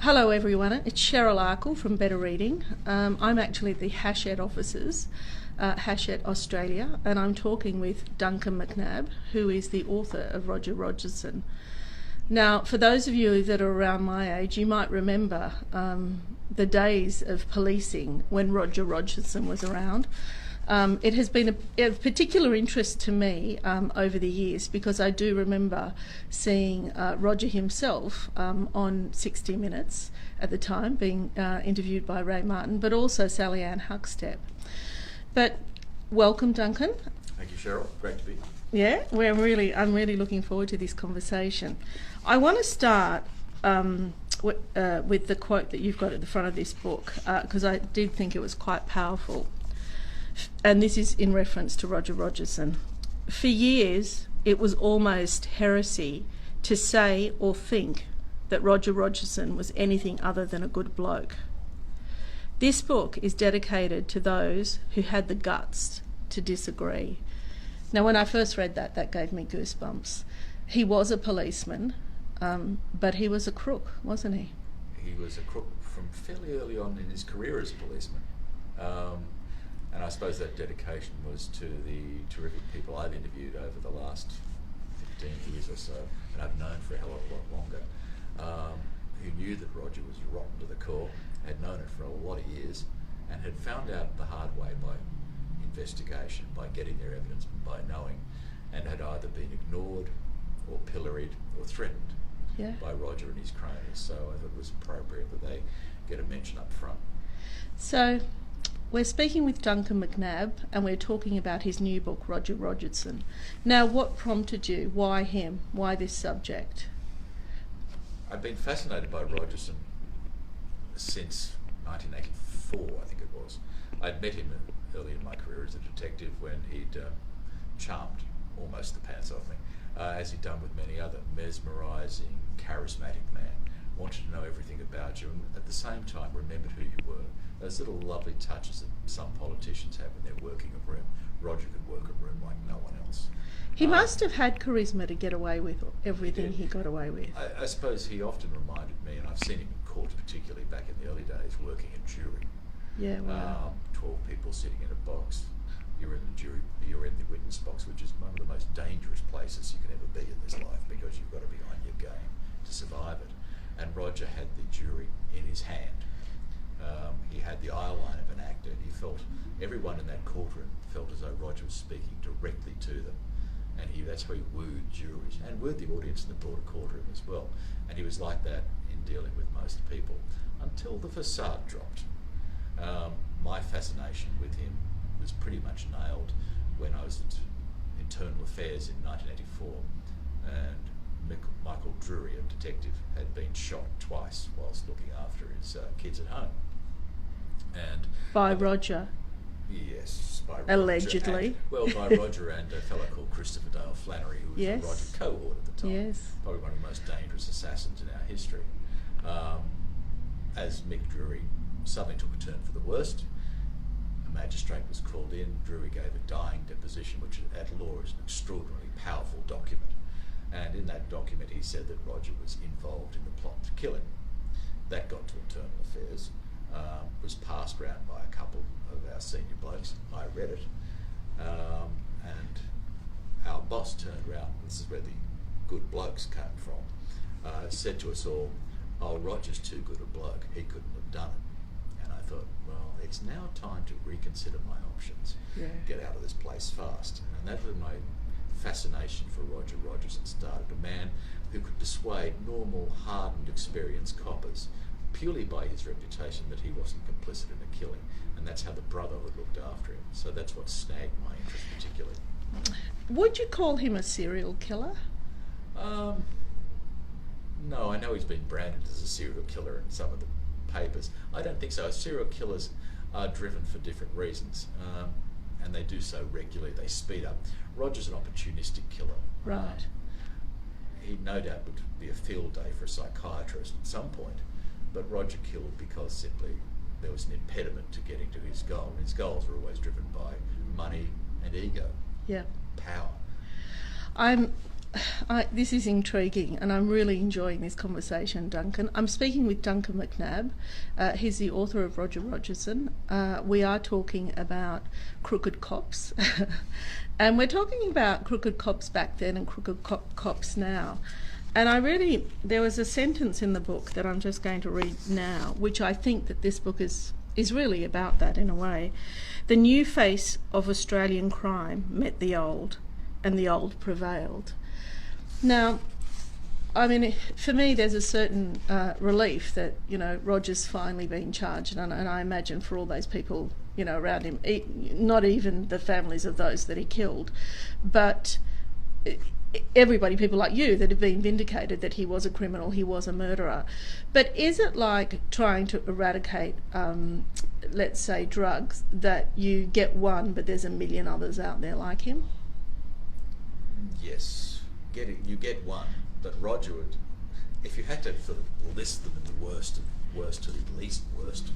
Hello everyone, it's Cheryl Arkle from Better Reading. I'm actually at the Hachette offices, Hachette Australia, and I'm talking with Duncan McNab, who is the author of Rogerson. Now, for those of you that are around my age, you might remember the days of policing when Rogerson was around. It has been of particular interest to me over the years because I do remember seeing Roger himself on 60 Minutes at the time, being interviewed by Ray Martin, but also Sally Ann Huckstep. But welcome, Duncan. Thank you, Cheryl. Great to be here. Yeah, I'm really looking forward to this conversation. I want to start with the quote that you've got at the front of this book because I did think it was quite powerful. And this is in reference to Rogerson. For years, it was almost heresy to say or think that Rogerson was anything other than a good bloke. This book is dedicated to those who had the guts to disagree. Now, when I first read that, that gave me goosebumps. He was a policeman, but he was a crook, wasn't he? He was a crook from fairly early on in his career as a policeman. And I suppose that dedication was to the terrific people I've interviewed over the last 15 years or so, and I've known for a hell of a lot longer, who knew that Roger was rotten to the core, had known it for a lot of years, and had found out the hard way by investigation, by getting their evidence, by knowing, and had either been ignored or pilloried or threatened by Roger and his cronies. So I thought it was appropriate that they get a mention up front. So we're speaking with Duncan McNab, and we're talking about his new book, Rogerson. Now, what prompted you? Why him? Why this subject? I've been fascinated by Rogerson since 1984, I think it was. I'd met him early in my career as a detective when he'd charmed almost the pants off me, as he'd done with many other mesmerising, charismatic man. Wanted to know everything about you, and at the same time remembered who you were. Those little lovely touches that some politicians have when they're working a room. Roger could work a room like no one else. He must have had charisma to get away with everything he got away with. I suppose he often reminded me, and I've seen him in court, particularly back in the early days, working a jury. Yeah, wow. 12 people sitting in a box. You're in the jury, you're in the witness box, which is one of the most dangerous places you can ever be in this life because you've got to be on your game to survive it. And Roger had the jury in his hand. He had the eye line of an actor. He felt, everyone in that courtroom felt as though Roger was speaking directly to them. And that's how he wooed juries and wooed the audience in the broader courtroom as well. And he was like that in dealing with most people until the facade dropped. My fascination with him was pretty much nailed when I was at Internal Affairs in 1984, and Michael Drury, a detective, had been shot twice whilst looking after his kids at home. And by Roger? Yes, by Roger. Allegedly. By Roger and a fellow called Christopher Dale Flannery, who was a Roger cohort at the time. Yes. Probably one of the most dangerous assassins in our history. As Mick Drury, something took a turn for the worst. A magistrate was called in. Drury gave a dying deposition, which at law is an extraordinarily powerful document. And in that document he said that Roger was involved in the plot to kill him. That got to Internal Affairs, was passed around by a couple of our senior blokes. I read it, and our boss turned around, this is where the good blokes came from, said to us all, "Oh, Roger's too good a bloke, he couldn't have done it." And I thought, well, it's now time to reconsider my options, get out of this place fast. And that was my fascination for Rogerson started, a man who could dissuade normal, hardened, experienced coppers purely by his reputation that he wasn't complicit in a killing, and that's how the Brotherhood looked after him. So that's what snagged my interest particularly. Would you call him a serial killer? No, I know he's been branded as a serial killer in some of the papers. I don't think so. Serial killers are driven for different reasons, and they do so regularly. They speed up. Roger's an opportunistic killer. Right. He no doubt would be a field day for a psychiatrist at some point, but Roger killed because simply there was an impediment to getting to his goal. His goals were always driven by money and ego, yeah, power. this is intriguing, and I'm really enjoying this conversation, Duncan. I'm speaking with Duncan McNab. He's the author of Rogerson. We are talking about crooked cops, and we're talking about crooked cops back then and crooked cops now. And there was a sentence in the book that I'm just going to read now, which I think that this book is really about that in a way. The new face of Australian crime met the old, and the old prevailed. Now, I mean, for me, there's a certain relief that, Roger's finally been charged, and I imagine for all those people, around him, not even the families of those that he killed, but everybody, people like you, that have been vindicated that he was a criminal, he was a murderer. But is it like trying to eradicate, let's say, drugs, that you get one, but there's a million others out there like him? Yes. You get one, but Roger would, if you had to sort of list them in the worst to the least worst,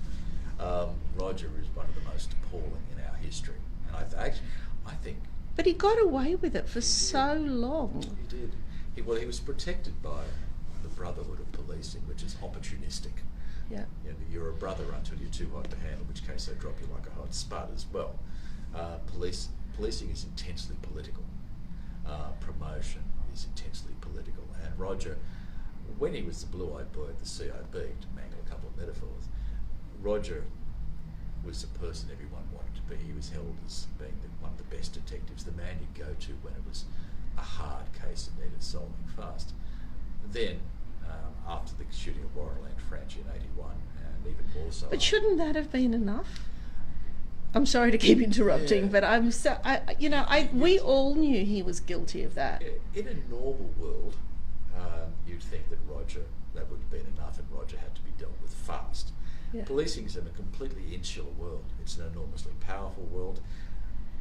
Roger is one of the most appalling in our history. And I think... But he got away with it for so long. He did. He was protected by the brotherhood of policing, which is opportunistic. Yeah. You're a brother until you're too hot to handle, in which case they drop you like a hot spud as well. Policing is intensely political. Promotion is intensely political, and Roger, when he was the blue-eyed boy at the CIB, to mangle a couple of metaphors, Roger was the person everyone wanted to be. He was held as being one of the best detectives, the man you'd go to when it was a hard case that needed solving fast. Then, after the shooting of Warren Franchi in '81, and even more so... But shouldn't that have been enough? I'm sorry to keep interrupting, but we all knew he was guilty of that. In a normal world, you'd think that that would have been enough, and Roger had to be dealt with fast. Yeah. Policing is in a completely insular world. It's an enormously powerful world.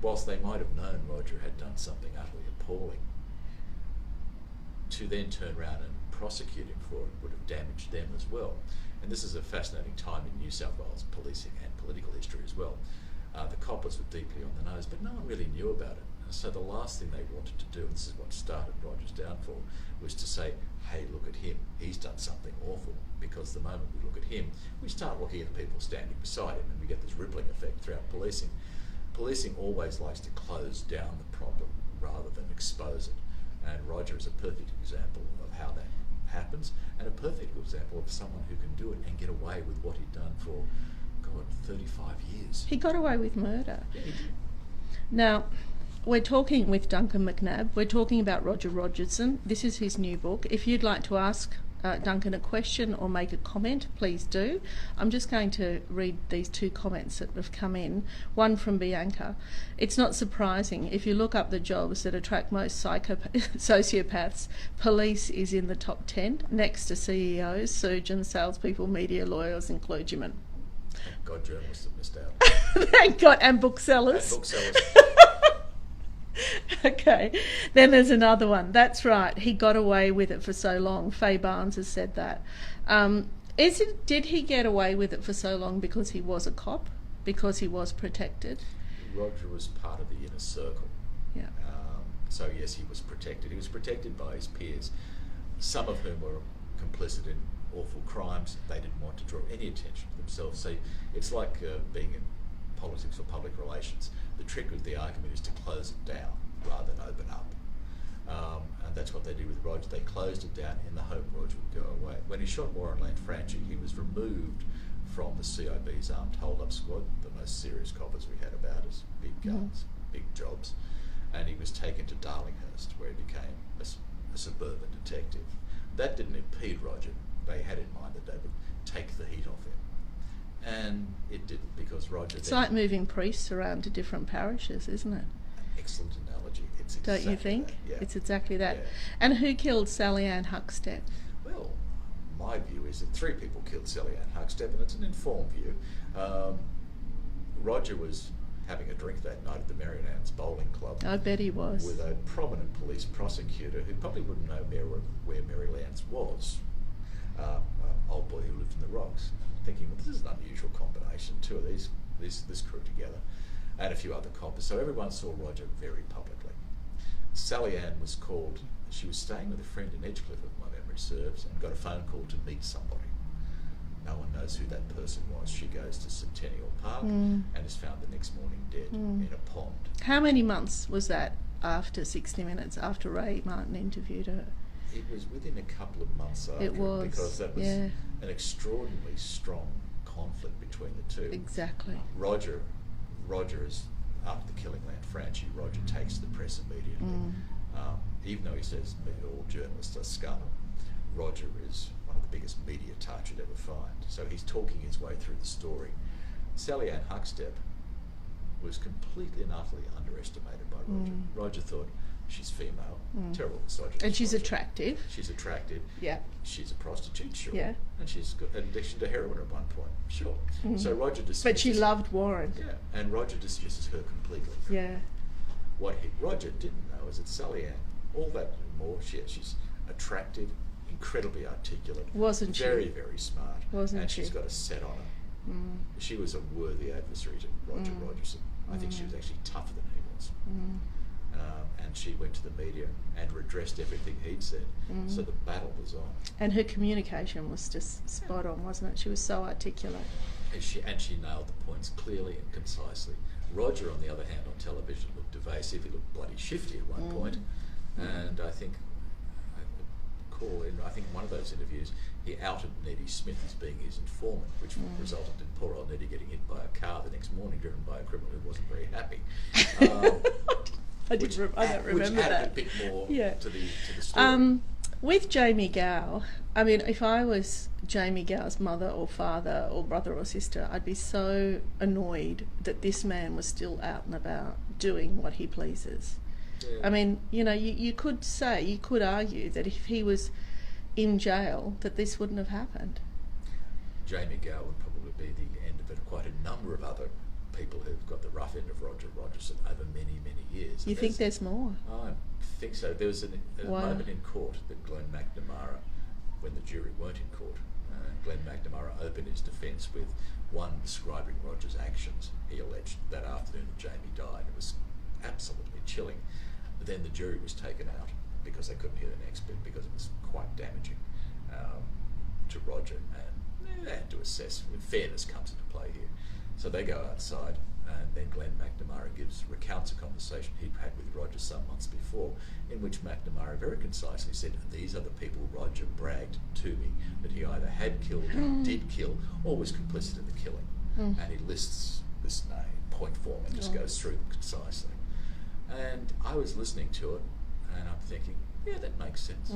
Whilst they might have known Roger had done something utterly appalling, to then turn around and prosecute him for it would have damaged them as well. And this is a fascinating time in New South Wales policing and political history as well. The coppers were deeply on the nose, but no one really knew about it. And so the last thing they wanted to do, and this is what started Roger's downfall, was to say, hey, look at him, he's done something awful. Because the moment we look at him, we start looking at the people standing beside him, and we get this rippling effect throughout policing. Policing always likes to close down the problem rather than expose it. And Roger is a perfect example of how that happens, and a perfect example of someone who can do it and get away with what he'd done for 35 years. He got away with murder. Yeah, he did. Now, we're talking with Duncan McNab. We're talking about Rogerson. This is his new book. If you'd like to ask Duncan a question or make a comment, please do. I'm just going to read these two comments that have come in. One from Bianca. It's not surprising. If you look up the jobs that attract most sociopaths, police is in the top 10, next to CEOs, surgeons, salespeople, media, lawyers and clergymen. Thank God journalists have missed out. Thank God, and booksellers. And booksellers. Okay, then there's another one. That's right, he got away with it for so long. Faye Barnes has said that. Did he get away with it for so long because he was a cop? Because he was protected? Roger was part of the inner circle. Yeah. So yes, he was protected. He was protected by his peers, some of whom were complicit in awful crimes. They didn't want to draw any attention to themselves. So it's like being in politics or public relations. The trick of the argument is to close it down rather than open up. And that's what they did with Roger. They closed it down in the hope Roger would go away. When he shot Warren Franchi, he was removed from the CIB's armed hold-up squad, the most serious coppers we had about us, big guns, big jobs, and he was taken to Darlinghurst, where he became a suburban detective. That didn't impede Roger. They had in mind that they would take the heat off him. And it didn't, because Roger... It's like moving priests around to different parishes, isn't it? Excellent analogy. It's Don't exactly you think? that. Yeah. It's exactly that. Yeah. And who killed Sally Ann Huckstep? Well, my view is that 3 people killed Sally Ann Huckstep, and it's an informed view. Roger was having a drink that night at the Marion Ann's Bowling Club. I bet he was. With a prominent police prosecutor who probably wouldn't know where Mary Lance was. Old boy who lived in the rocks. Thinking, well, this is an unusual combination, 2 of this crew together, and a few other coppers. So everyone saw Roger very publicly. Sally Ann was called, she was staying with a friend in Edgecliff, if my memory serves, and got a phone call to meet somebody. No one knows who that person was. She goes to Centennial Park and is found the next morning dead in a pond. How many months was that after 60 Minutes, after Ray Martin interviewed her? It was within a couple of months after, because that was an extraordinarily strong conflict between the two. Exactly. Roger is, after the Killingland Franchi, Roger takes the press immediately. Even though he says all journalists are scum, Roger is one of the biggest media tarts you'd ever find. So he's talking his way through the story. Sally Ann Huckstep was completely and utterly underestimated by Roger. Roger thought, she's female, terrible misogynist. And she's Roger. attractive. She's attractive. Yeah. She's a prostitute, sure. Yeah. And she's got an addiction to heroin at one point, sure. So Roger dismisses... But she loved Warren. Yeah, and Roger dismisses her completely. Yeah. What Roger didn't know is that Sally Ann, all that and more, she's attractive, incredibly articulate. Wasn't she? Very, very smart. Wasn't and she? she's got a set on her. She was a worthy adversary to Roger Rogerson. I think she was actually tougher than he was. And she went to the media and redressed everything he'd said. So the battle was on. And her communication was just spot on, wasn't it? She was so articulate. And she nailed the points clearly and concisely. Roger, on the other hand, on television looked evasive. He looked bloody shifty at one point. And I think in one of those interviews, he outed Neddy Smith as being his informant, which resulted in poor old Neddy getting hit by a car the next morning, driven by a criminal who wasn't very happy. I don't remember that. Added a bit more to the story. With Jamie Gow, I mean, if I was Jamie Gow's mother or father or brother or sister, I'd be so annoyed that this man was still out and about doing what he pleases. Yeah. I mean, you could argue that if he was in jail, that this wouldn't have happened. Jamie Gow would probably be the end of it. Quite a number of other people who've got the rough end of Rogerson over many, many years. You think there's more? I think so. There was a moment in court that Glenn McNamara, when the jury weren't in court, Glenn McNamara opened his defence with one describing Roger's actions. He alleged that afternoon that Jamie died. It was absolutely chilling. But then the jury was taken out because they couldn't hear the next bit because it was quite damaging to Roger, and they had to assess. Fairness comes into play here. So they go outside, and then Glenn McNamara recounts a conversation he'd had with Roger some months before, in which McNamara very concisely said, "These are the people Roger bragged to me that he either had killed, did kill, or was complicit in the killing." And he lists this name, point form, and just goes through them concisely. And I was listening to it, and I'm thinking, yeah, that makes sense.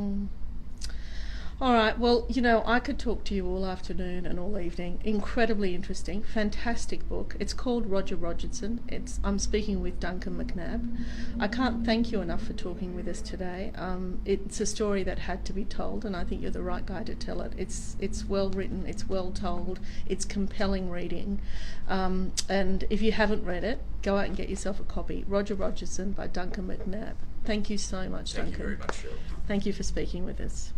All right, well, I could talk to you all afternoon and all evening. Incredibly interesting, fantastic book. It's called Rogerson. I'm speaking with Duncan McNab. I can't thank you enough for talking with us today. It's a story that had to be told, and I think you're the right guy to tell it. It's well written, it's well told, it's compelling reading. And if you haven't read it, go out and get yourself a copy. Rogerson by Duncan McNab. Thank you so much, Duncan. Thank you very much, Cheryl. Thank you for speaking with us.